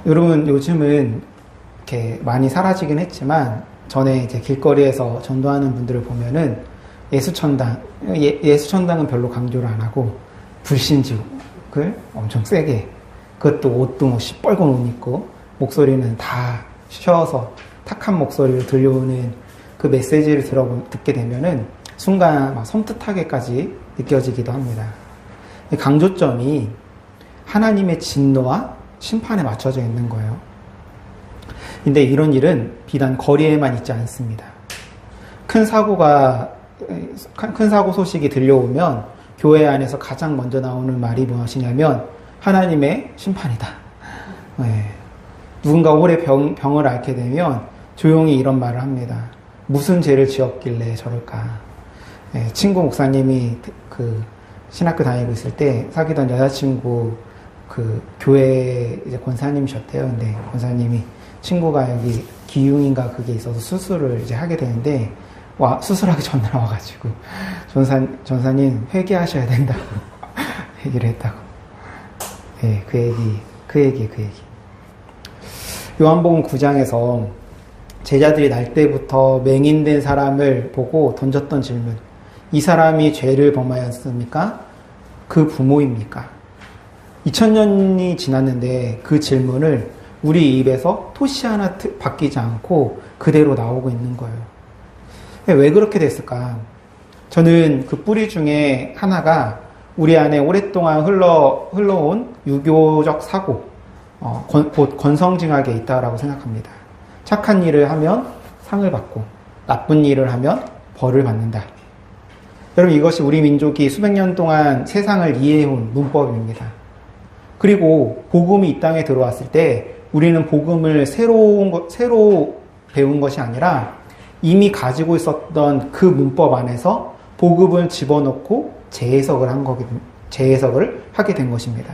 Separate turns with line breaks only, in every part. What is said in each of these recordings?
여러분 요즘은 이렇게 많이 사라지긴 했지만 전에 이제 길거리에서 전도하는 분들을 보면은 예수천당은 별로 강조를 안 하고 불신지옥을 엄청 세게, 그것도 옷도 뭐 시뻘건 옷 입고 목소리는 다 쉬어서 탁한 목소리로 들려오는 그 메시지를 듣게 되면은 순간 막 섬뜩하게까지 느껴지기도 합니다. 강조점이 하나님의 진노와 심판에 맞춰져 있는 거예요. 근데 이런 일은 비단 거리에만 있지 않습니다. 큰 사고 소식이 들려오면 교회 안에서 가장 먼저 나오는 말이 무엇이냐면 하나님의 심판이다. 네. 누군가 오래 병을 앓게 되면 조용히 이런 말을 합니다. 무슨 죄를 지었길래 저럴까. 네. 친구 목사님이 신학교 다니고 있을 때 사귀던 여자친구 교회 이제 권사님이셨대요. 근데 권사님이 친구가 여기 기흉인가 그게 있어서 수술을 이제 하게 되는데 수술하기 전날 와가지고 전사님 회개하셔야 된다고 얘기를 했다고. 네, 그 얘기. 요한복음 9장에서 제자들이 날 때부터 맹인된 사람을 보고 던졌던 질문. 이 사람이 죄를 범하였습니까? 그 부모입니까? 2000년이 지났는데 그 질문을 우리 입에서 토시 하나 바뀌지 않고 그대로 나오고 있는 거예요. 왜 그렇게 됐을까? 저는 그 뿌리 중에 하나가 우리 안에 오랫동안 흘러온 유교적 사고, 곧 권성징악에 있다라고 생각합니다. 착한 일을 하면 상을 받고 나쁜 일을 하면 벌을 받는다. 여러분, 이것이 우리 민족이 수백 년 동안 세상을 이해해온 문법입니다. 그리고 복음이 이 땅에 들어왔을 때 우리는 복음을 새로 배운 것이 아니라 이미 가지고 있었던 그 문법 안에서 복음을 집어넣고 재해석을 하게 된 것입니다.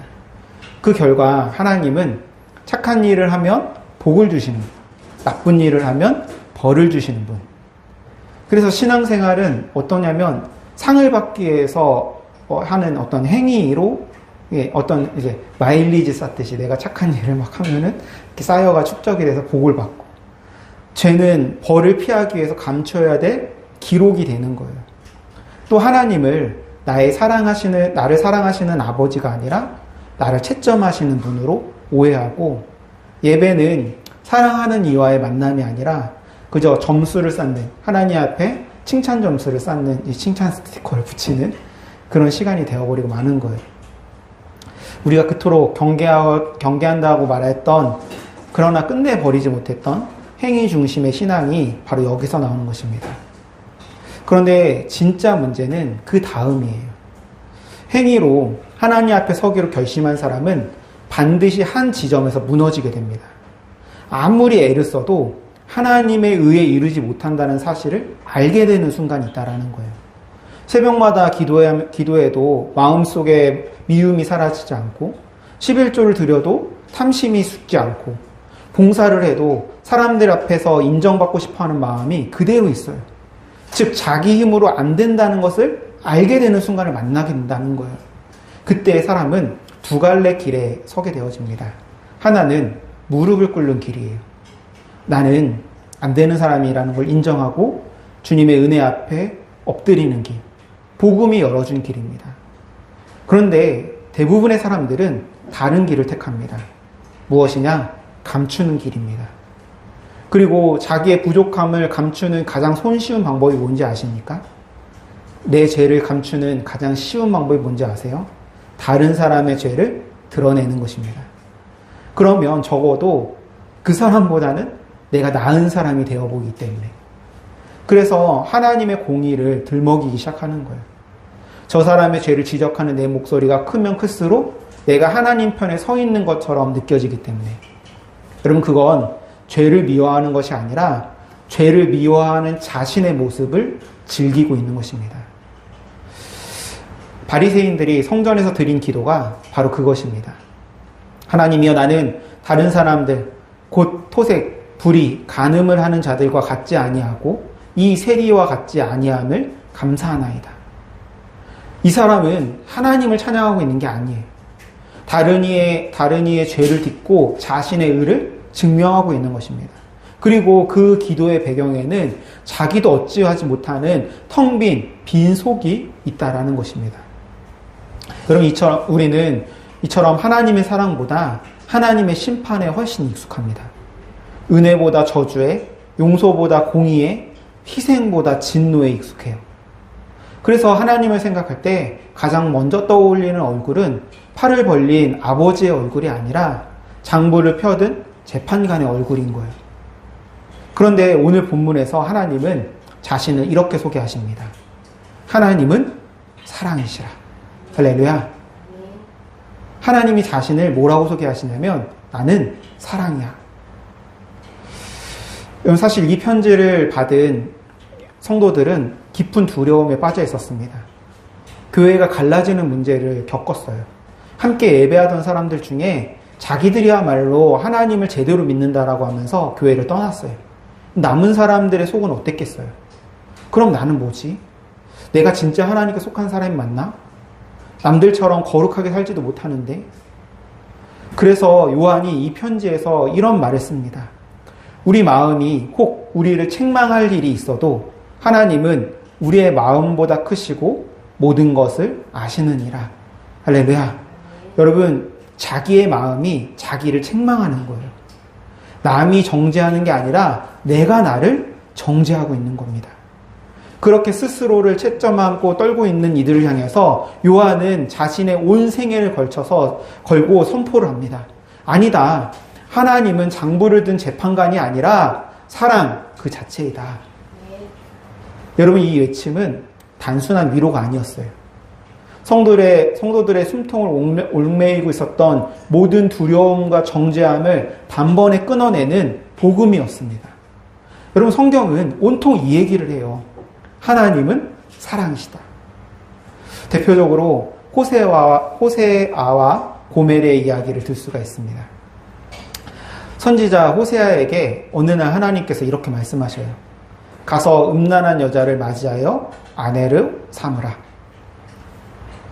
그 결과 하나님은 착한 일을 하면 복을 주시는 분, 나쁜 일을 하면 벌을 주시는 분. 그래서 신앙생활은 어떠냐면 상을 받기 위해서 하는 어떤 행위로 어떤 이제 마일리지 쌓듯이 내가 착한 일을 막 하면은 이렇게 쌓여가 축적이 돼서 복을 받고, 죄는 벌을 피하기 위해서 감춰야 될 기록이 되는 거예요. 또 하나님을 나를 사랑하시는 아버지가 아니라 나를 채점하시는 분으로 오해하고, 예배는 사랑하는 이와의 만남이 아니라 그저 점수를 쌓는, 하나님 앞에 칭찬 점수를 쌓는 이 칭찬 스티커를 붙이는 그런 시간이 되어버리고 마는 거예요. 우리가 그토록 경계한다고 말했던, 그러나 끝내버리지 못했던 행위 중심의 신앙이 바로 여기서 나오는 것입니다. 그런데 진짜 문제는 그 다음이에요. 행위로 하나님 앞에 서기로 결심한 사람은 반드시 한 지점에서 무너지게 됩니다. 아무리 애를 써도 하나님의 의에 이르지 못한다는 사실을 알게 되는 순간이 있다라는 거예요. 새벽마다 기도해도 마음속에 미움이 사라지지 않고, 11조를 드려도 탐심이 죽지 않고, 봉사를 해도 사람들 앞에서 인정받고 싶어하는 마음이 그대로 있어요. 즉 자기 힘으로 안 된다는 것을 알게 되는 순간을 만나게 된다는 거예요. 그때 사람은 두 갈래 길에 서게 되어집니다. 하나는 무릎을 꿇는 길이에요. 나는 안 되는 사람이라는 걸 인정하고 주님의 은혜 앞에 엎드리는 길, 복음이 열어준 길입니다. 그런데 대부분의 사람들은 다른 길을 택합니다. 무엇이냐? 감추는 길입니다. 그리고 자기의 부족함을 감추는 가장 손쉬운 방법이 뭔지 아십니까? 내 죄를 감추는 가장 쉬운 방법이 뭔지 아세요? 다른 사람의 죄를 드러내는 것입니다. 그러면 적어도 그 사람보다는 내가 나은 사람이 되어보기 때문에, 그래서 하나님의 공의를 들먹이기 시작하는 거예요. 저 사람의 죄를 지적하는 내 목소리가 크면 클수록 내가 하나님 편에 서 있는 것처럼 느껴지기 때문에, 여러분, 그건 죄를 미워하는 것이 아니라 죄를 미워하는 자신의 모습을 즐기고 있는 것입니다. 바리새인들이 성전에서 드린 기도가 바로 그것입니다. 하나님이여, 나는 다른 사람들, 곧 토색, 불의, 간음을 하는 자들과 같지 아니하고 이 세리와 같지 아니함을 감사하나이다. 이 사람은 하나님을 찬양하고 있는 게 아니에요. 다른 이의 죄를 딛고 자신의 의를 증명하고 있는 것입니다. 그리고 그 기도의 배경에는 자기도 어찌하지 못하는 텅 빈 속이 있다라는 것입니다. 여러분, 우리는 이처럼 하나님의 사랑보다 하나님의 심판에 훨씬 익숙합니다. 은혜보다 저주에, 용서보다 공의에, 희생보다 진노에 익숙해요. 그래서 하나님을 생각할 때 가장 먼저 떠올리는 얼굴은 팔을 벌린 아버지의 얼굴이 아니라 장부를 펴든 재판관의 얼굴인 거예요. 그런데 오늘 본문에서 하나님은 자신을 이렇게 소개하십니다. 하나님은 사랑이시라. 할렐루야. 하나님이 자신을 뭐라고 소개하시냐면 나는 사랑이야. 사실 이 편지를 받은 성도들은 깊은 두려움에 빠져 있었습니다. 교회가 갈라지는 문제를 겪었어요. 함께 예배하던 사람들 중에 자기들이야말로 하나님을 제대로 믿는다라고 하면서 교회를 떠났어요. 남은 사람들의 속은 어땠겠어요? 그럼 나는 뭐지? 내가 진짜 하나님께 속한 사람이 맞나? 남들처럼 거룩하게 살지도 못하는데? 그래서 요한이 이 편지에서 이런 말을 씁니다. 우리 마음이 혹 우리를 책망할 일이 있어도 하나님은 우리의 마음보다 크시고 모든 것을 아시느니라. 할렐루야. 여러분, 자기의 마음이 자기를 책망하는 거예요. 남이 정죄하는 게 아니라 내가 나를 정죄하고 있는 겁니다. 그렇게 스스로를 채점하고 떨고 있는 이들을 향해서 요한은 자신의 온 생애를 걸고 선포를 합니다. 아니다. 하나님은 장부를 든 재판관이 아니라 사랑 그 자체이다. 여러분, 이 외침은 단순한 위로가 아니었어요. 성도들의 숨통을 얽매이고 있었던 모든 두려움과 정죄함을 단번에 끊어내는 복음이었습니다. 여러분, 성경은 온통 이 얘기를 해요. 하나님은 사랑이시다. 대표적으로 호세아와 고멜의 이야기를 들 수가 있습니다. 선지자 호세아에게 어느 날 하나님께서 이렇게 말씀하셔요. 가서 음란한 여자를 맞이하여 아내를 삼으라.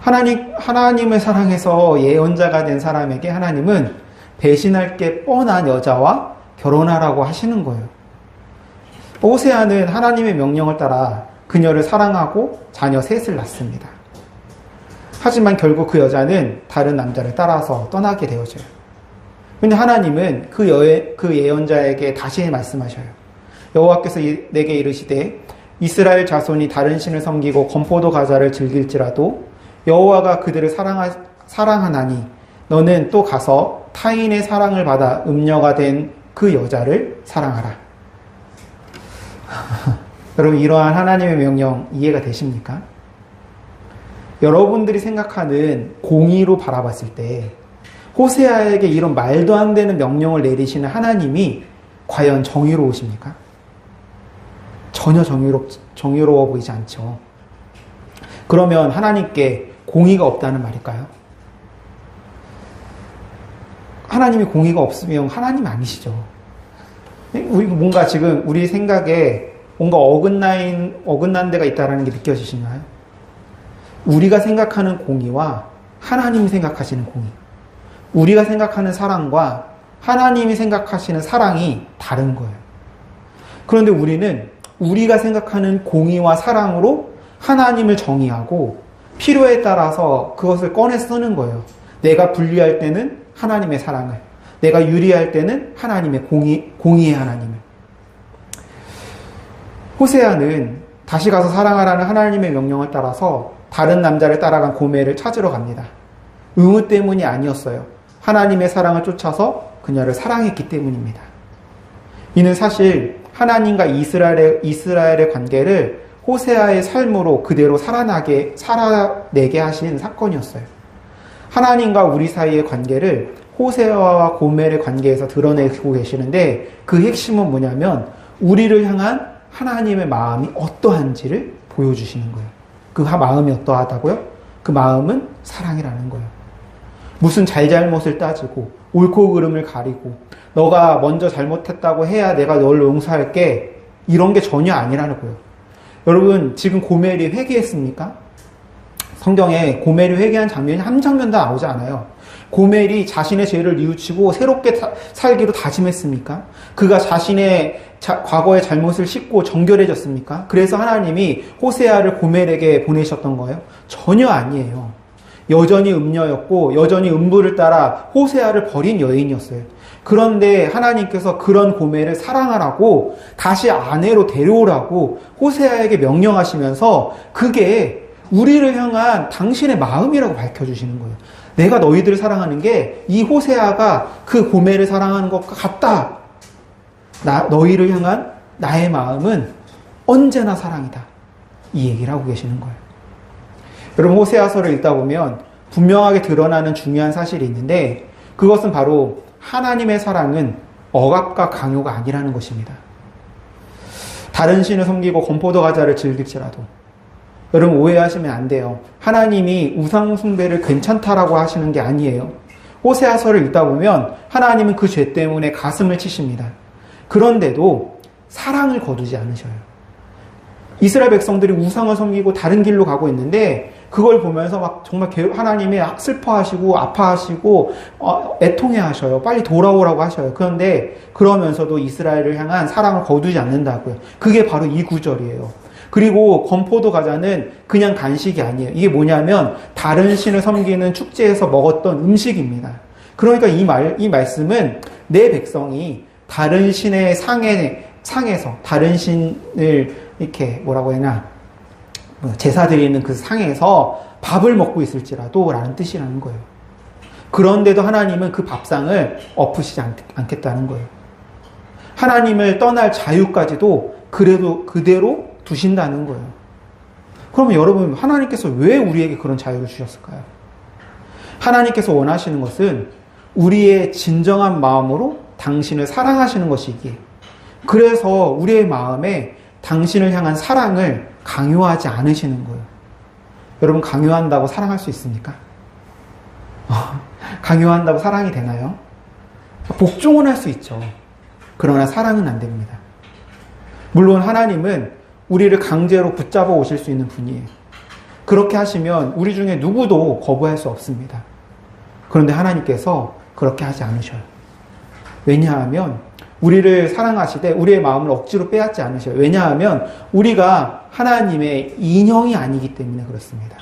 하나님을 사랑해서 예언자가 된 사람에게 하나님은 배신할 게 뻔한 여자와 결혼하라고 하시는 거예요. 호세아는 하나님의 명령을 따라 그녀를 사랑하고 자녀 셋을 낳습니다. 하지만 결국 그 여자는 다른 남자를 따라서 떠나게 되어져요. 근데 하나님은 그 예언자에게 다시 말씀하셔요. 여호와께서 내게 이르시되 이스라엘 자손이 다른 신을 섬기고 건포도 과자를 즐길지라도 여호와가 그들을 사랑하나니 너는 또 가서 타인의 사랑을 받아 음녀가 된 그 여자를 사랑하라. 여러분, 이러한 하나님의 명령 이해가 되십니까? 여러분들이 생각하는 공의로 바라봤을 때 호세아에게 이런 말도 안 되는 명령을 내리시는 하나님이 과연 정의로우십니까? 전혀 정의로워 보이지 않죠. 그러면 하나님께 공의가 없다는 말일까요? 하나님이 공의가 없으면 하나님 아니시죠. 뭔가 지금 우리 생각에 뭔가 어긋난 데가 있다는 게 느껴지시나요? 우리가 생각하는 공의와 하나님이 생각하시는 공의, 우리가 생각하는 사랑과 하나님이 생각하시는 사랑이 다른 거예요. 그런데 우리는 우리가 생각하는 공의와 사랑으로 하나님을 정의하고 필요에 따라서 그것을 꺼내 쓰는 거예요. 내가 불리할 때는 하나님의 사랑을, 내가 유리할 때는 하나님의 공의의 하나님을. 호세아는 다시 가서 사랑하라는 하나님의 명령을 따라서 다른 남자를 따라간 고멜을 찾으러 갑니다. 의무 때문이 아니었어요. 하나님의 사랑을 쫓아서 그녀를 사랑했기 때문입니다. 이는 사실 하나님과 이스라엘의 관계를 호세아의 삶으로 그대로 살아내게 하신 사건이었어요. 하나님과 우리 사이의 관계를 호세아와 고멜의 관계에서 드러내고 계시는데 그 핵심은 뭐냐면 우리를 향한 하나님의 마음이 어떠한지를 보여주시는 거예요. 그 마음이 어떠하다고요? 그 마음은 사랑이라는 거예요. 무슨 잘잘못을 따지고 옳고 그름을 가리고 너가 먼저 잘못했다고 해야 내가 널 용서할게, 이런 게 전혀 아니라는 거예요. 여러분, 지금 고멜이 회개했습니까? 성경에 고멜이 회개한 장면이 한 장면도 나오지 않아요. 고멜이 자신의 죄를 뉘우치고 새롭게 살기로 다짐했습니까? 그가 자신의 과거의 잘못을 씻고 정결해졌습니까? 그래서 하나님이 호세아를 고멜에게 보내셨던 거예요? 전혀 아니에요. 여전히 음녀였고 여전히 음부를 따라 호세아를 버린 여인이었어요. 그런데 하나님께서 그런 고멜을 사랑하라고 다시 아내로 데려오라고 호세아에게 명령하시면서 그게 우리를 향한 당신의 마음이라고 밝혀주시는 거예요. 내가 너희들을 사랑하는 게 이 호세아가 그 고멜을 사랑하는 것과 같다. 너희를 향한 나의 마음은 언제나 사랑이다. 이 얘기를 하고 계시는 거예요. 여러분, 호세아서를 읽다 보면 분명하게 드러나는 중요한 사실이 있는데 그것은 바로 하나님의 사랑은 억압과 강요가 아니라는 것입니다. 다른 신을 섬기고 건포도 과자를 즐길지라도 여러분 오해하시면 안 돼요. 하나님이 우상 숭배를 괜찮다라고 하시는 게 아니에요. 호세아서를 읽다 보면 하나님은 그 죄 때문에 가슴을 치십니다. 그런데도 사랑을 거두지 않으셔요. 이스라엘 백성들이 우상을 섬기고 다른 길로 가고 있는데 그걸 보면서 막 정말 하나님이 슬퍼하시고 아파하시고 애통해하셔요. 빨리 돌아오라고 하셔요. 그런데 그러면서도 이스라엘을 향한 사랑을 거두지 않는다고요. 그게 바로 이 구절이에요. 그리고 건포도 과자는 그냥 간식이 아니에요. 이게 뭐냐면 다른 신을 섬기는 축제에서 먹었던 음식입니다. 그러니까 이 말씀은 내 백성이 다른 신의 상에서 다른 신을 이렇게 뭐라고 해나 제사 드리는 그 상에서 밥을 먹고 있을지라도 라는 뜻이라는 거예요. 그런데도 하나님은 그 밥상을 엎으시지 않겠다는 거예요. 하나님을 떠날 자유까지도 그대로 두신다는 거예요. 그러면 여러분, 하나님께서 왜 우리에게 그런 자유를 주셨을까요? 하나님께서 원하시는 것은 우리의 진정한 마음으로 당신을 사랑하시는 것이기에, 그래서 우리의 마음에 당신을 향한 사랑을 강요하지 않으시는 거예요. 여러분, 강요한다고 사랑할 수 있습니까? 강요한다고 사랑이 되나요? 복종은 할 수 있죠. 그러나 사랑은 안 됩니다. 물론 하나님은 우리를 강제로 붙잡아 오실 수 있는 분이에요. 그렇게 하시면 우리 중에 누구도 거부할 수 없습니다. 그런데 하나님께서 그렇게 하지 않으셔요. 왜냐하면 우리를 사랑하시되 우리의 마음을 억지로 빼앗지 않으셔요. 왜냐하면 우리가 하나님의 인형이 아니기 때문에 그렇습니다.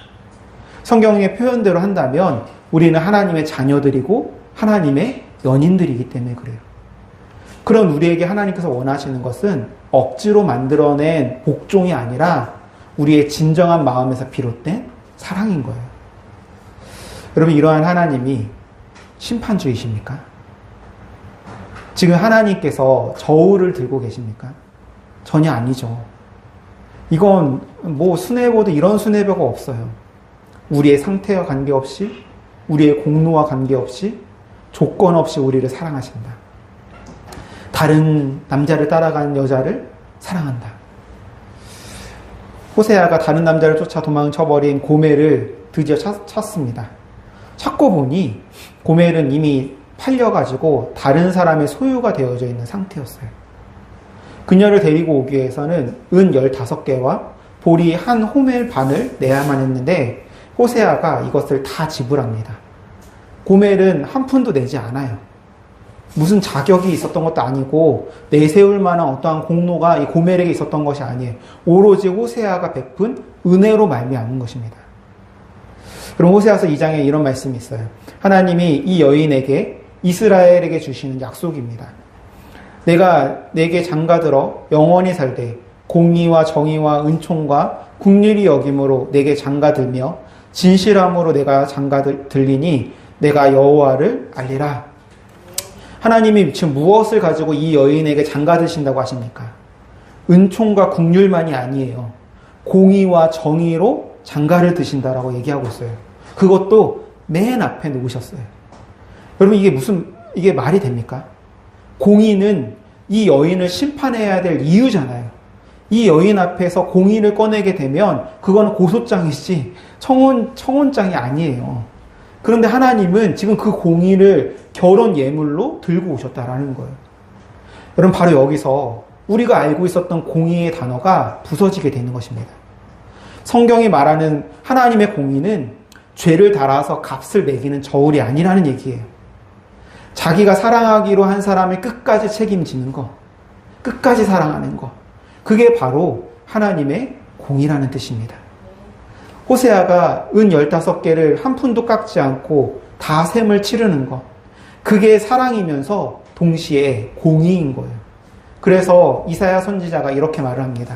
성경의 표현대로 한다면 우리는 하나님의 자녀들이고 하나님의 연인들이기 때문에 그래요. 그런 우리에게 하나님께서 원하시는 것은 억지로 만들어낸 복종이 아니라 우리의 진정한 마음에서 비롯된 사랑인 거예요. 여러분, 이러한 하나님이 심판주의십니까? 지금 하나님께서 저울을 들고 계십니까? 전혀 아니죠. 이건 뭐 수뇌보도 이런 수뇌보가 없어요. 우리의 상태와 관계없이, 우리의 공로와 관계없이, 조건 없이 우리를 사랑하신다. 다른 남자를 따라가는 여자를 사랑한다. 호세아가 다른 남자를 쫓아 도망쳐버린 고멜을 드디어 찾습니다. 찾고 보니 고멜은 이미 팔려가지고 다른 사람의 소유가 되어져 있는 상태였어요. 그녀를 데리고 오기 위해서는 은 15개와 보리 한 호멜 반을 내야만 했는데 호세아가 이것을 다 지불합니다. 고멜은 한 푼도 내지 않아요. 무슨 자격이 있었던 것도 아니고 내세울 만한 어떠한 공로가 이 고멜에게 있었던 것이 아니에요. 오로지 호세아가 베푼 은혜로 말미암은 것입니다. 그럼 호세아서 2장에 이런 말씀이 있어요. 하나님이 이 여인에게 이스라엘에게 주시는 약속입니다. 내가 내게 장가들어 영원히 살되 공의와 정의와 은총과 긍휼히 여김으로 내게 장가들며 진실함으로 내가 장가들리니 내가 여호와를 알리라. 하나님이 지금 무엇을 가지고 이 여인에게 장가드신다고 하십니까? 은총과 긍휼만이 아니에요. 공의와 정의로 장가를 드신다라고 얘기하고 있어요. 그것도 맨 앞에 놓으셨어요. 여러분, 이게 말이 됩니까? 공의는 이 여인을 심판해야 될 이유잖아요. 이 여인 앞에서 공의를 꺼내게 되면 그거는 고소장이지 청혼장이 아니에요. 그런데 하나님은 지금 그 공의를 결혼 예물로 들고 오셨다라는 거예요. 여러분, 바로 여기서 우리가 알고 있었던 공의의 단어가 부서지게 되는 것입니다. 성경이 말하는 하나님의 공의는 죄를 달아서 값을 매기는 저울이 아니라는 얘기예요. 자기가 사랑하기로 한 사람을 끝까지 책임지는 것, 끝까지 사랑하는 것, 그게 바로 하나님의 공의라는 뜻입니다. 호세아가 은 15개를 한 푼도 깎지 않고 다 셈을 치르는 것, 그게 사랑이면서 동시에 공의인 거예요. 그래서 이사야 선지자가 이렇게 말을 합니다.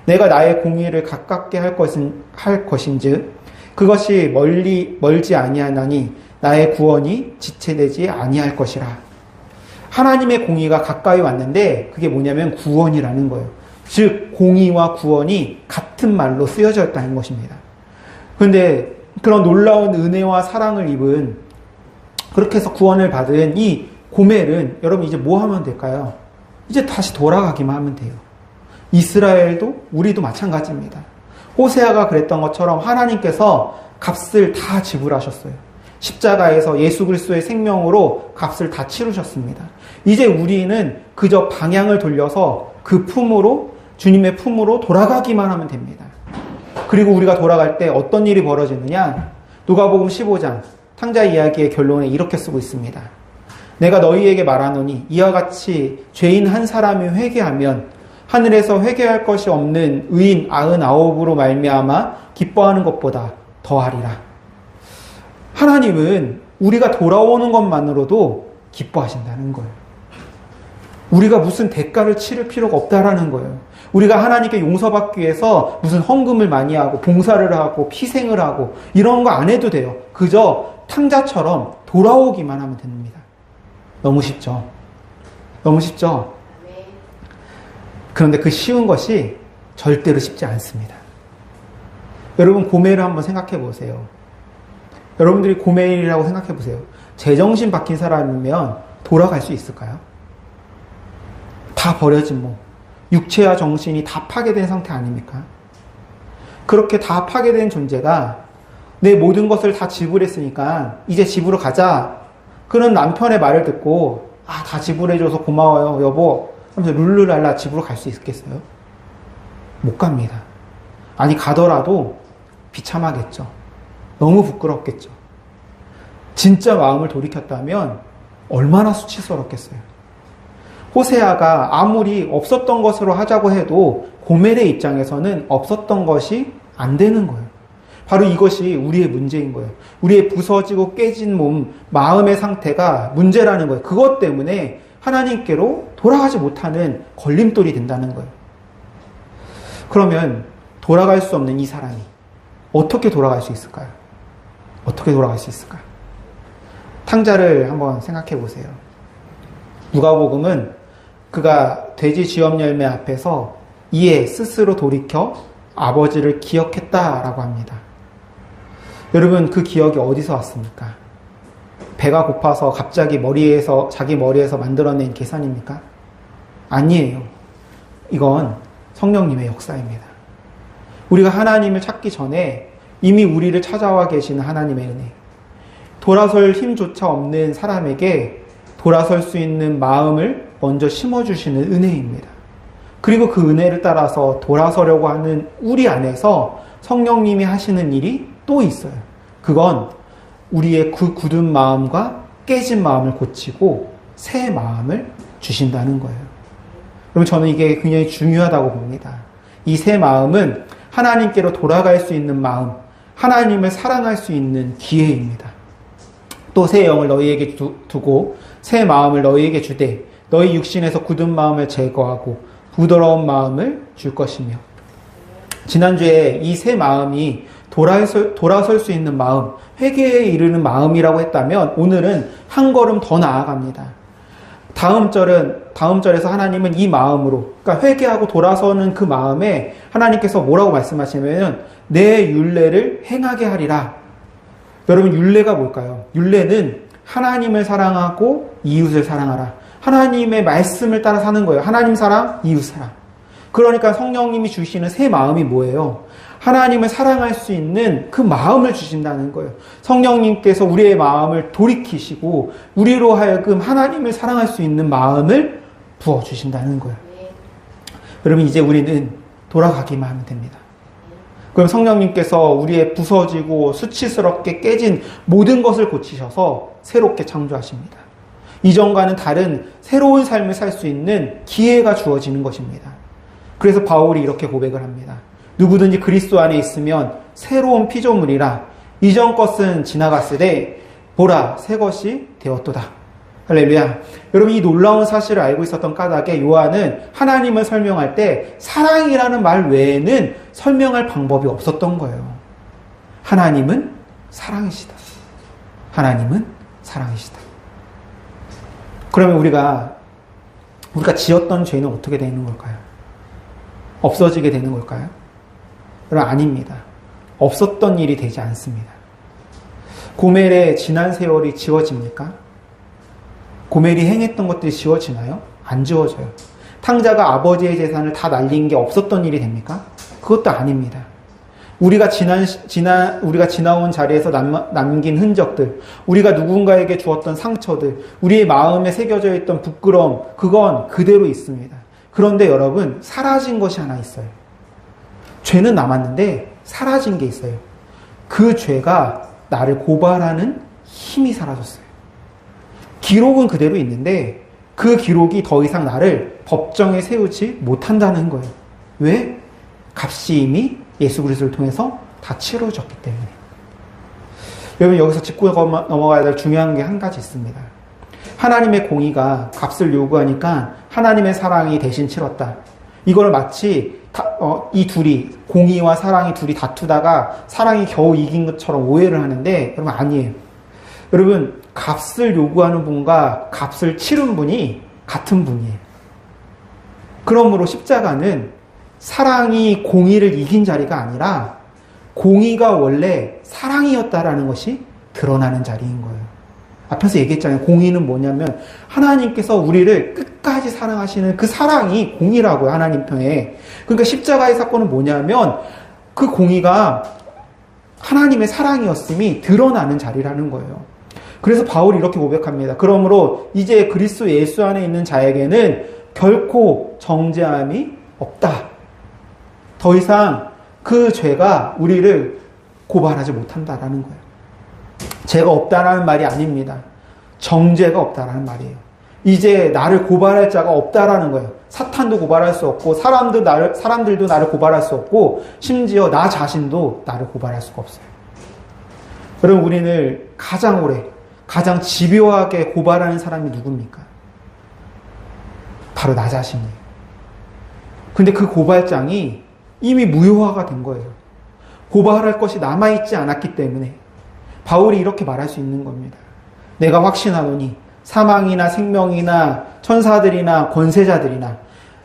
내가 나의 공의를 가깝게 할 것인즉 그것이 멀지 아니하나니 나의 구원이 지체되지 아니할 것이라. 하나님의 공의가 가까이 왔는데 그게 뭐냐면 구원이라는 거예요. 즉 공의와 구원이 같은 말로 쓰여져 있다는 것입니다. 그런데 그런 놀라운 은혜와 사랑을 입은, 그렇게 해서 구원을 받은 이 고멜은 여러분 이제 뭐 하면 될까요? 이제 다시 돌아가기만 하면 돼요. 이스라엘도 우리도 마찬가지입니다. 호세아가 그랬던 것처럼 하나님께서 값을 다 지불하셨어요. 십자가에서 예수 그리스도의 생명으로 값을 다 치르셨습니다. 이제 우리는 그저 방향을 돌려서 그 품으로, 주님의 품으로 돌아가기만 하면 됩니다. 그리고 우리가 돌아갈 때 어떤 일이 벌어지느냐? 누가복음 15장 탕자 이야기의 결론에 이렇게 쓰고 있습니다. 내가 너희에게 말하노니 이와 같이 죄인 한 사람이 회개하면 하늘에서 회개할 것이 없는 의인 99으로 말미암아 기뻐하는 것보다 더하리라. 하나님은 우리가 돌아오는 것만으로도 기뻐하신다는 거예요. 우리가 무슨 대가를 치를 필요가 없다라는 거예요. 우리가 하나님께 용서받기 위해서 무슨 헌금을 많이 하고 봉사를 하고 피생을 하고 이런 거 안 해도 돼요. 그저 탕자처럼 돌아오기만 하면 됩니다. 너무 쉽죠? 너무 쉽죠? 그런데 그 쉬운 것이 절대로 쉽지 않습니다. 여러분 고멜을 한번 생각해 보세요. 여러분들이 고멜이라고 생각해 보세요. 제정신 바뀐 사람이면 돌아갈 수 있을까요? 다 버려진 육체와 정신이 다 파괴된 상태 아닙니까? 그렇게 다 파괴된 존재가 내 모든 것을 다 지불했으니까 이제 집으로 가자. 그런 남편의 말을 듣고 다 지불해줘서 고마워요 여보 하면서 룰루랄라 집으로 갈 수 있겠어요? 못 갑니다. 아니 가더라도 비참하겠죠. 너무 부끄럽겠죠. 진짜 마음을 돌이켰다면 얼마나 수치스럽겠어요. 호세아가 아무리 없었던 것으로 하자고 해도 고멜의 입장에서는 없었던 것이 안 되는 거예요. 바로 이것이 우리의 문제인 거예요. 우리의 부서지고 깨진 몸, 마음의 상태가 문제라는 거예요. 그것 때문에 하나님께로 돌아가지 못하는 걸림돌이 된다는 거예요. 그러면 돌아갈 수 없는 이 사람이 어떻게 돌아갈 수 있을까요? 어떻게 돌아갈 수 있을까요? 탕자를 한번 생각해 보세요. 누가복음은 그가 돼지 쥐업 열매 앞에서 이에 스스로 돌이켜 아버지를 기억했다라고 합니다. 여러분 그 기억이 어디서 왔습니까? 배가 고파서 갑자기 자기 머리에서 만들어낸 계산입니까? 아니에요. 이건 성령님의 역사입니다. 우리가 하나님을 찾기 전에 이미 우리를 찾아와 계시는 하나님의 은혜. 돌아설 힘조차 없는 사람에게 돌아설 수 있는 마음을 먼저 심어주시는 은혜입니다. 그리고 그 은혜를 따라서 돌아서려고 하는 우리 안에서 성령님이 하시는 일이 또 있어요. 그건 우리의 그 굳은 마음과 깨진 마음을 고치고 새 마음을 주신다는 거예요. 여러분 저는 이게 굉장히 중요하다고 봅니다. 이 새 마음은 하나님께로 돌아갈 수 있는 마음, 하나님을 사랑할 수 있는 기회입니다. 또 새 영을 너희에게 두고 새 마음을 너희에게 주되 너희 육신에서 굳은 마음을 제거하고 부드러운 마음을 줄 것이며. 지난주에 이 새 마음이 돌아설 수 있는 마음, 회개에 이르는 마음이라고 했다면 오늘은 한 걸음 더 나아갑니다. 다음 절에서 하나님은 이 마음으로, 그러니까 회개하고 돌아서는 그 마음에 하나님께서 뭐라고 말씀하시냐면 내 율례를 행하게 하리라. 여러분 율례가 뭘까요? 율례는 하나님을 사랑하고 이웃을 사랑하라. 하나님의 말씀을 따라 사는 거예요. 하나님 사랑, 이웃 사랑. 그러니까 성령님이 주시는 새 마음이 뭐예요? 하나님을 사랑할 수 있는 그 마음을 주신다는 거예요. 성령님께서 우리의 마음을 돌이키시고 우리로 하여금 하나님을 사랑할 수 있는 마음을 부어주신다는 거예요. 여러분 이제 우리는 돌아가기만 하면 됩니다. 그럼 성령님께서 우리의 부서지고 수치스럽게 깨진 모든 것을 고치셔서 새롭게 창조하십니다. 이전과는 다른 새로운 삶을 살 수 있는 기회가 주어지는 것입니다. 그래서 바울이 이렇게 고백을 합니다. 누구든지 그리스도 안에 있으면 새로운 피조물이라 이전 것은 지나갔으되 보라 새 것이 되었도다. 할렐루야. 여러분 이 놀라운 사실을 알고 있었던 까닭에 요한은 하나님을 설명할 때 사랑이라는 말 외에는 설명할 방법이 없었던 거예요. 하나님은 사랑이시다. 하나님은 사랑이시다. 그러면 우리가 지었던 죄는 어떻게 되는 걸까요? 없어지게 되는 걸까요? 여러분 아닙니다. 없었던 일이 되지 않습니다. 고멜의 지난 세월이 지워집니까? 고멜이 행했던 것들이 지워지나요? 안 지워져요. 탕자가 아버지의 재산을 다 날린 게 없었던 일이 됩니까? 그것도 아닙니다. 우리가 지나온 자리에서 남긴 흔적들, 우리가 누군가에게 주었던 상처들, 우리의 마음에 새겨져 있던 부끄러움, 그건 그대로 있습니다. 그런데 여러분, 사라진 것이 하나 있어요. 죄는 남았는데 사라진 게 있어요. 그 죄가 나를 고발하는 힘이 사라졌어요. 기록은 그대로 있는데 그 기록이 더 이상 나를 법정에 세우지 못한다는 거예요. 왜? 값이 이미 예수 그리스도를 통해서 다 치러졌기 때문에. 여러분 여기서 짚고 넘어가야 될 중요한 게 한 가지 있습니다. 하나님의 공의가 값을 요구하니까 하나님의 사랑이 대신 치렀다. 이걸 마치 이 둘이 공의와 사랑이 둘이 다투다가 사랑이 겨우 이긴 것처럼 오해를 하는데 여러분 아니에요. 여러분 값을 요구하는 분과 값을 치른 분이 같은 분이에요. 그러므로 십자가는 사랑이 공의를 이긴 자리가 아니라 공의가 원래 사랑이었다라는 것이 드러나는 자리인 거예요. 앞에서 얘기했잖아요. 공의는 뭐냐면 하나님께서 우리를 끝까지 사랑하시는 그 사랑이 공의라고요. 하나님 편에. 그러니까 십자가의 사건은 뭐냐면 그 공의가 하나님의 사랑이었음이 드러나는 자리라는 거예요. 그래서 바울이 이렇게 고백합니다. 그러므로 이제 그리스도 예수 안에 있는 자에게는 결코 정죄함이 없다. 더 이상 그 죄가 우리를 고발하지 못한다라는 거예요. 죄가 없다라는 말이 아닙니다. 정죄가 없다라는 말이에요. 이제 나를 고발할 자가 없다라는 거예요. 사탄도 고발할 수 없고 사람들도 나를 고발할 수 없고 심지어 나 자신도 나를 고발할 수가 없어요. 여러분 우리는 가장 오래 가장 집요하게 고발하는 사람이 누굽니까? 바로 나 자신이에요. 근데 그 고발장이 이미 무효화가 된 거예요. 고발할 것이 남아있지 않았기 때문에 바울이 이렇게 말할 수 있는 겁니다. 내가 확신하노니 사망이나 생명이나 천사들이나 권세자들이나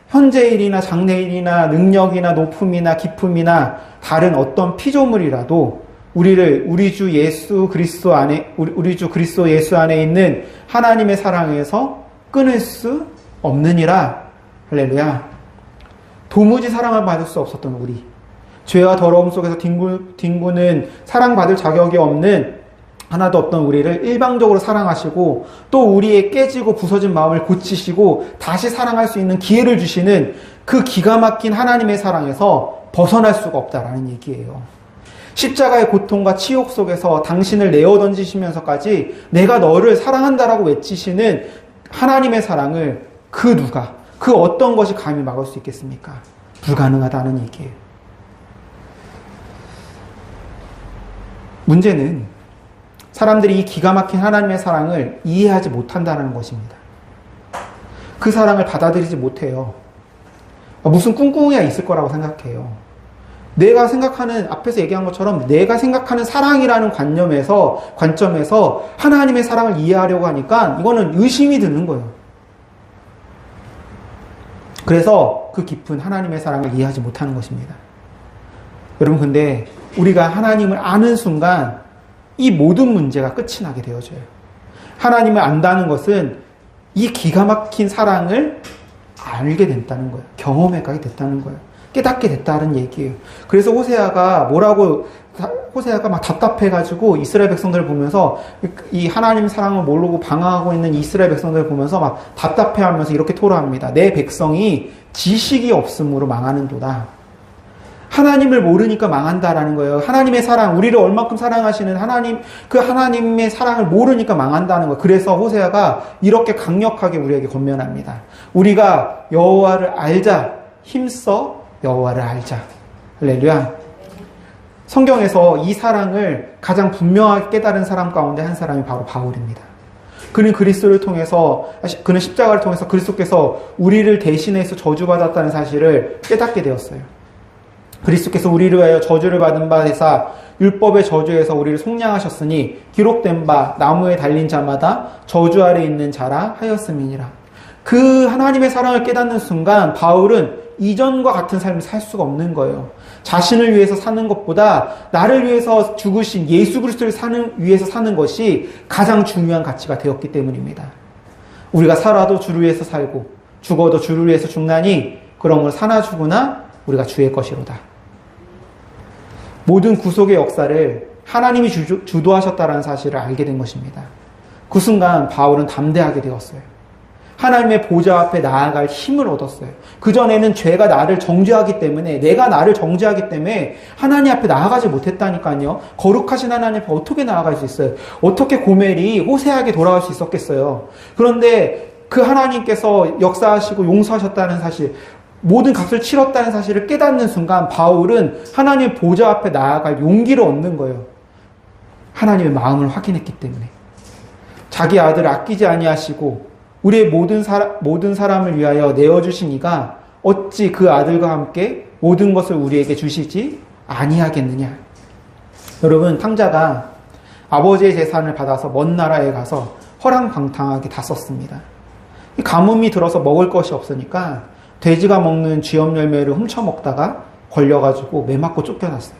현재일이나 장래일이나 능력이나 높음이나 깊음이나 다른 어떤 피조물이라도 우리를 우리 주 그리스도 예수 안에 있는 하나님의 사랑에서 끊을 수 없느니라. 할렐루야. 도무지 사랑을 받을 수 없었던 우리, 죄와 더러움 속에서 뒹구는 사랑받을 자격이 없는 하나도 없던 우리를 일방적으로 사랑하시고 또 우리의 깨지고 부서진 마음을 고치시고 다시 사랑할 수 있는 기회를 주시는 그 기가 막힌 하나님의 사랑에서 벗어날 수가 없다라는 얘기예요. 십자가의 고통과 치욕 속에서 당신을 내어 던지시면서까지 내가 너를 사랑한다라고 외치시는 하나님의 사랑을 그 어떤 것이 감히 막을 수 있겠습니까? 불가능하다는 얘기예요. 문제는 사람들이 이 기가 막힌 하나님의 사랑을 이해하지 못한다는 것입니다. 그 사랑을 받아들이지 못해요. 무슨 꿍꿍이가 있을 거라고 생각해요. 내가 생각하는, 앞에서 얘기한 것처럼 내가 생각하는 사랑이라는 관점에서 하나님의 사랑을 이해하려고 하니까 이거는 의심이 드는 거예요. 그래서 그 깊은 하나님의 사랑을 이해하지 못하는 것입니다. 여러분 근데 우리가 하나님을 아는 순간 이 모든 문제가 끝이 나게 되어져요. 하나님을 안다는 것은 이 기가 막힌 사랑을 알게 됐다는 거예요. 경험하게 됐다는 거예요. 깨닫게 됐다는 얘기예요. 그래서 호세아가 막 답답해가지고 이스라엘 백성들을 보면서 이 하나님 사랑을 모르고 방황하고 있는 이스라엘 백성들을 보면서 막 답답해하면서 이렇게 토로합니다. 내 백성이 지식이 없음으로 망하는도다. 하나님을 모르니까 망한다라는 거예요. 하나님의 사랑, 우리를 얼만큼 사랑하시는 하나님, 그 하나님의 사랑을 모르니까 망한다는 거예요. 그래서 호세아가 이렇게 강력하게 우리에게 권면합니다. 우리가 여호와를 알자, 힘써 여호와를 알자. 할렐루야. 성경에서 이 사랑을 가장 분명하게 깨달은 사람 가운데 한 사람이 바로 바울입니다. 그는 그리스도를 통해서, 그는 십자가를 통해서 그리스도께서 우리를 대신해서 저주받았다는 사실을 깨닫게 되었어요. 그리스도께서 우리를 위하여 저주를 받은 바 되사 율법의 저주에서 우리를 속량하셨으니 기록된 바 나무에 달린 자마다 저주 아래 있는 자라 하였음이니라. 그 하나님의 사랑을 깨닫는 순간 바울은 이전과 같은 삶을 살 수가 없는 거예요. 자신을 위해서 사는 것보다 나를 위해서 죽으신 예수 그리스도를 위해서 사는 것이 가장 중요한 가치가 되었기 때문입니다. 우리가 살아도 주를 위해서 살고 죽어도 주를 위해서 죽나니 그러므로 사나 죽으나 우리가 주의 것이로다. 모든 구속의 역사를 하나님이 주도하셨다는 사실을 알게 된 것입니다. 그 순간 바울은 담대하게 되었어요. 하나님의 보좌 앞에 나아갈 힘을 얻었어요. 그전에는 죄가 나를 정죄하기 때문에, 내가 나를 정죄하기 때문에 하나님 앞에 나아가지 못했다니까요. 거룩하신 하나님 앞에 어떻게 나아갈 수 있어요? 어떻게 고멜이 호세아에게 돌아갈 수 있었겠어요? 그런데 그 하나님께서 역사하시고 용서하셨다는 사실, 모든 값을 치렀다는 사실을 깨닫는 순간 바울은 하나님의 보좌 앞에 나아갈 용기를 얻는 거예요. 하나님의 마음을 확인했기 때문에. 자기 아들을 아끼지 아니하시고 우리의 모든 사람을 위하여 내어주신 이가 어찌 그 아들과 함께 모든 것을 우리에게 주시지 아니하겠느냐. 여러분, 탕자가 아버지의 재산을 받아서 먼 나라에 가서 허랑방탕하게 다 썼습니다. 가뭄이 들어서 먹을 것이 없으니까 돼지가 먹는 쥐염 열매를 훔쳐먹다가 걸려가지고 매 맞고 쫓겨났어요.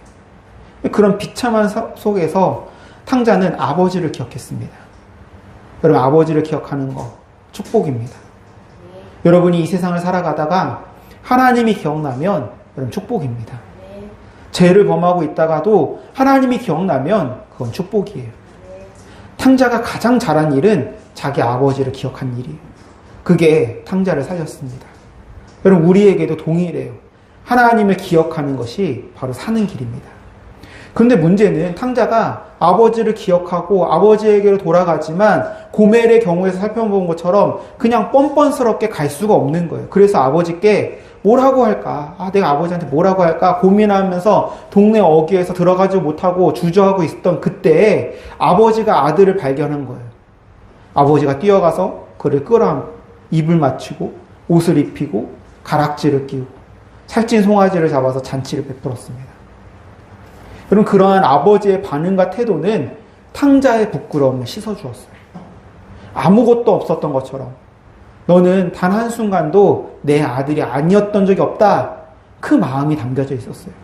그런 비참한 속에서 탕자는 아버지를 기억했습니다. 여러분, 아버지를 기억하는 거 축복입니다. 여러분이 이 세상을 살아가다가 하나님이 기억나면 여러분 축복입니다. 죄를 범하고 있다가도 하나님이 기억나면 그건 축복이에요. 탕자가 가장 잘한 일은 자기 아버지를 기억한 일이에요. 그게 탕자를 살렸습니다. 여러분, 우리에게도 동일해요. 하나님을 기억하는 것이 바로 사는 길입니다. 그런데 문제는 탕자가 아버지를 기억하고 아버지에게로 돌아가지만 고멜의 경우에서 살펴본 것처럼 그냥 뻔뻔스럽게 갈 수가 없는 거예요. 그래서 아버지께 뭐라고 할까? 내가 아버지한테 뭐라고 할까? 고민하면서 동네 어귀에서 들어가지 못하고 주저하고 있었던 그때에 아버지가 아들을 발견한 거예요. 아버지가 뛰어가서 그를 끌어안고 입을 맞추고 옷을 입히고 가락지를 끼우고 살찐 송아지를 잡아서 잔치를 베풀었습니다. 여러분, 그러한 아버지의 반응과 태도는 탕자의 부끄러움을 씻어주었어요. 아무것도 없었던 것처럼 너는 단 한순간도 내 아들이 아니었던 적이 없다. 그 마음이 담겨져 있었어요.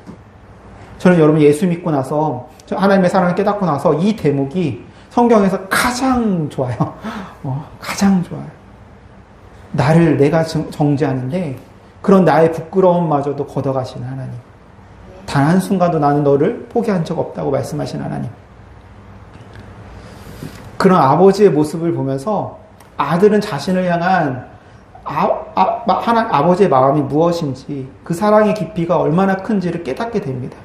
저는 여러분 예수 믿고 나서 하나님의 사랑을 깨닫고 나서 이 대목이 성경에서 가장 좋아요. 가장 좋아요. 나를 내가 정죄하는데 그런 나의 부끄러움마저도 걷어가시는 하나님. 단 한순간도 나는 너를 포기한 적 없다고 말씀하신 하나님. 그런 아버지의 모습을 보면서 아들은 자신을 향한 아버지의 마음이 무엇인지, 그 사랑의 깊이가 얼마나 큰지를 깨닫게 됩니다.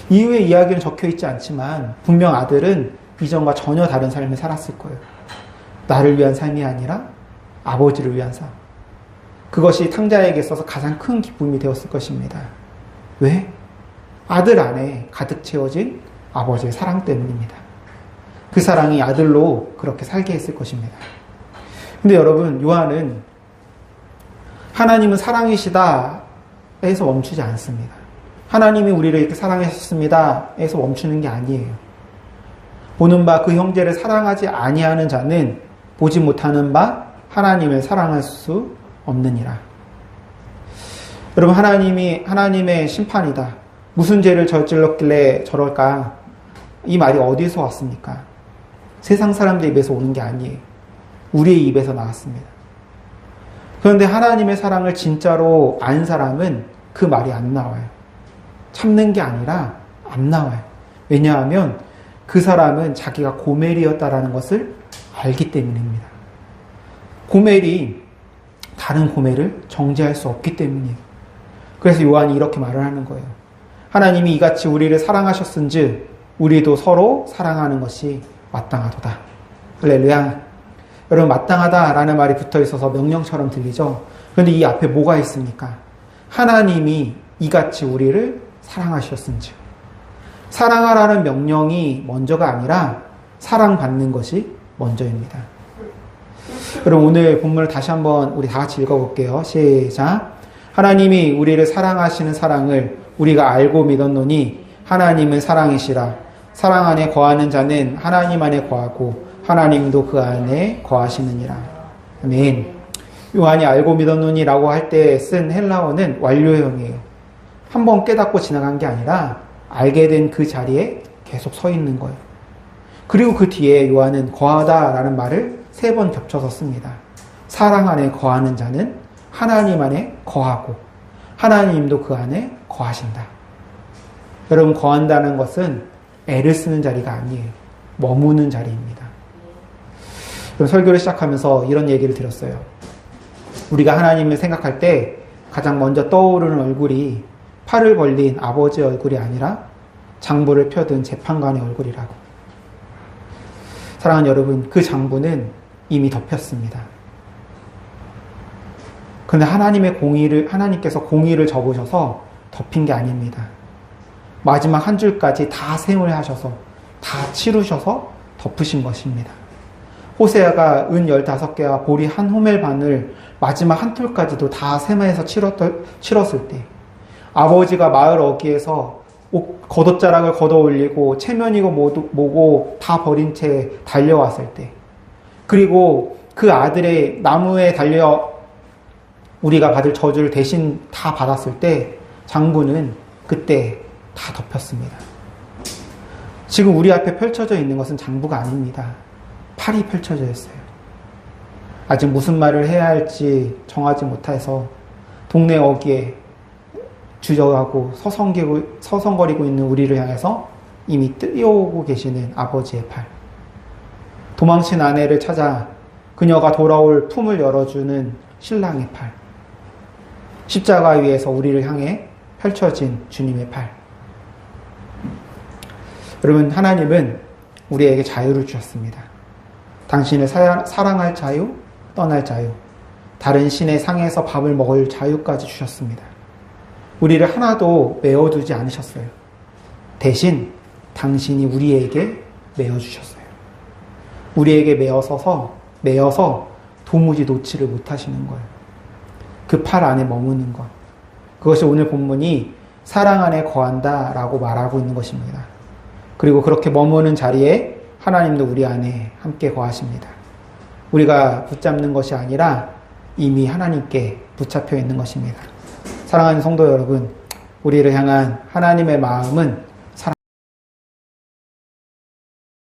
이후의 이야기는 적혀 있지 않지만 분명 아들은 이전과 전혀 다른 삶을 살았을 거예요. 나를 위한 삶이 아니라 아버지를 위한 삶. 그것이 탕자에게 있어서 가장 큰 기쁨이 되었을 것입니다. 왜? 아들 안에 가득 채워진 아버지의 사랑 때문입니다. 그 사랑이 아들로 그렇게 살게 했을 것입니다. 근데 여러분, 요한은 하나님은 사랑이시다 에서 멈추지 않습니다. 하나님이 우리를 이렇게 사랑하셨습니다 에서 멈추는 게 아니에요. 보는 바 그 형제를 사랑하지 아니하는 자는 보지 못하는 바 하나님을 사랑할 수 없느니라. 여러분, 하나님의 심판이다. 무슨 죄를 저질렀길래 저럴까? 이 말이 어디서 왔습니까? 세상 사람들 입에서 오는 게 아니에요. 우리의 입에서 나왔습니다. 그런데 하나님의 사랑을 진짜로 아는 사람은 그 말이 안 나와요. 참는 게 아니라 안 나와요. 왜냐하면 그 사람은 자기가 고멜이었다라는 것을 알기 때문입니다. 고멜이 다른 고멜을 정죄할 수 없기 때문이에요. 그래서 요한이 이렇게 말을 하는 거예요. 하나님이 이같이 우리를 사랑하셨은즉 우리도 서로 사랑하는 것이 마땅하도다. 할렐루야. 여러분, 마땅하다라는 말이 붙어 있어서 명령처럼 들리죠. 그런데 이 앞에 뭐가 있습니까? 하나님이 이같이 우리를 사랑하셨은즉. 사랑하라는 명령이 먼저가 아니라 사랑받는 것이 먼저입니다. 여러분, 오늘 본문을 다시 한번 우리 다 같이 읽어볼게요. 시작. 하나님이 우리를 사랑하시는 사랑을 우리가 알고 믿었노니 하나님은 사랑이시라. 사랑 안에 거하는 자는 하나님 안에 거하고 하나님도 그 안에 거하시느니라. 아멘. 요한이 알고 믿었노니 라고 할 때 쓴 헬라어는 완료형이에요. 한번 깨닫고 지나간 게 아니라 알게 된 그 자리에 계속 서 있는 거예요. 그리고 그 뒤에 요한은 거하다 라는 말을 3번 겹쳐서 씁니다. 사랑 안에 거하는 자는 하나님 안에 거하고 하나님도 그 안에 거하신다. 여러분, 거한다는 것은 애를 쓰는 자리가 아니에요. 머무는 자리입니다. 그럼 설교를 시작하면서 이런 얘기를 드렸어요. 우리가 하나님을 생각할 때 가장 먼저 떠오르는 얼굴이 팔을 벌린 아버지의 얼굴이 아니라 장부를 펴든 재판관의 얼굴이라고. 사랑하는 여러분, 그 장부는 이미 덮였습니다. 그런데 하나님께서 공의를 접으셔서 덮인 게 아닙니다. 마지막 한 줄까지 다 셈을 하셔서 다 치루셔서 덮으신 것입니다. 호세아가 은 15개와 보리 한 호멜 반을 마지막 한 톨까지도 다 셈해서 치렀을 때, 아버지가 마을 어귀에서 겉옷자락을 걷어 올리고 체면이고 뭐고 다 버린 채 달려왔을 때, 그리고 그 아들의 나무에 달려 우리가 받을 저주를 대신 다 받았을 때 장부는 그때 다 덮였습니다. 지금 우리 앞에 펼쳐져 있는 것은 장부가 아닙니다. 팔이 펼쳐져 있어요. 아직 무슨 말을 해야 할지 정하지 못해서 동네 어귀에 주저하고 서성거리고 있는 우리를 향해서 이미 뛰어오고 계시는 아버지의 팔. 도망친 아내를 찾아 그녀가 돌아올 품을 열어주는 신랑의 팔. 십자가 위에서 우리를 향해 펼쳐진 주님의 팔. 여러분, 하나님은 우리에게 자유를 주셨습니다. 당신을 사랑할 자유, 떠날 자유, 다른 신의 상에서 밥을 먹을 자유까지 주셨습니다. 우리를 하나도 메어두지 않으셨어요. 대신 당신이 우리에게 메어주셨어요. 우리에게 메어서 도무지 놓지를 못하시는 거예요. 그 팔 안에 머무는 것. 그것이 오늘 본문이 사랑 안에 거한다 라고 말하고 있는 것입니다. 그리고 그렇게 머무는 자리에 하나님도 우리 안에 함께 거하십니다. 우리가 붙잡는 것이 아니라 이미 하나님께 붙잡혀 있는 것입니다. 사랑하는 성도 여러분, 우리를 향한 하나님의 마음은